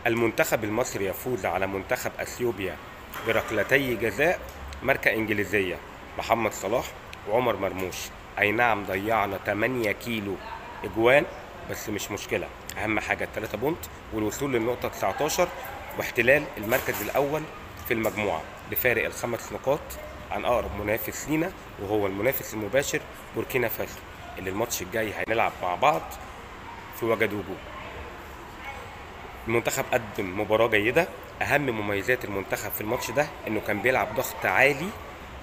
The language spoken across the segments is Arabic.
المنتخب المصري يفوز على منتخب اثيوبيا بركلتي جزاء ماركة انجليزية. محمد صلاح وعمر مرموش. اي نعم ضيعنا 8 كيلو اجوان، بس مش مشكلة، اهم حاجة التلاتة بونت والوصول للنقطة 19 واحتلال المركز الاول في المجموعة بفارق الخمس نقاط عن اقرب منافس لينا، وهو المنافس المباشر بوركينا فاسو، اللي الماتش الجاي هنلعب مع بعض في وجدوجو. المنتخب قدم مباراة جيدة. أهم مميزات المنتخب في الماتش ده إنه كان بيلعب ضغط عالي،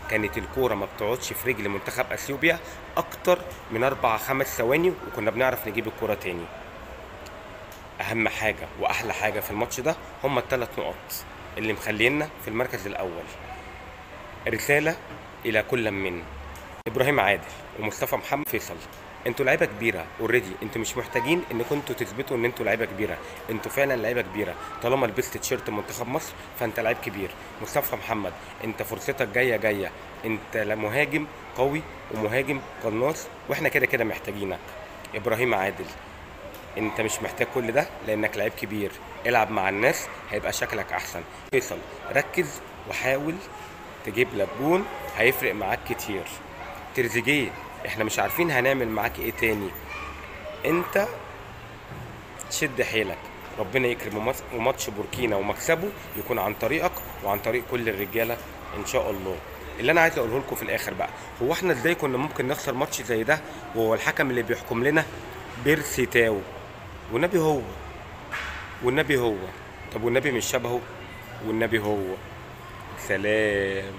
كانت الكورة ما بتقعدش في رجل منتخب أثيوبيا أكتر من 4-5 ثواني، وكنا بنعرف نجيب الكورة تاني. أهم حاجة وأحلى حاجة في الماتش ده هما الثلاث نقط اللي مخلينا في المركز الأول. رسالة إلى كل من ابراهيم عادل ومصطفى محمد فيصل: انتوا لعيبه كبيره اوريدي، انتوا مش محتاجين انكم انتوا تثبتوا ان انتوا لعيبه كبيره، انتوا فعلا لعيبه كبيره، طالما لبست تيشيرت منتخب مصر فانت لعيب كبير. مصطفى محمد انت فرصتك جايه، انت مهاجم قوي ومهاجم قناص، واحنا كده كده محتاجينك. ابراهيم عادل انت مش محتاج كل ده لانك لعيب كبير، العب مع الناس هيبقى شكلك احسن. فيصل ركز وحاول تجيب لك جون، هيفرق معاك كتير. تريزيجيه احنا مش عارفين هنعمل معاك ايه تاني، انت شد حيلك، ربنا يكرم وماتش بوركينا ومكسبه يكون عن طريقك وعن طريق كل الرجاله ان شاء الله. اللي انا عايز اقوله لكم في الاخر بقى، هو احنا ازاي كنا ممكن نخسر ماتش زي ده وهو الحكم اللي بيحكم لنا بيرسي تاو؟ والنبي هو، والنبي هو، طب والنبي مش شبهه، والنبي هو. سلام.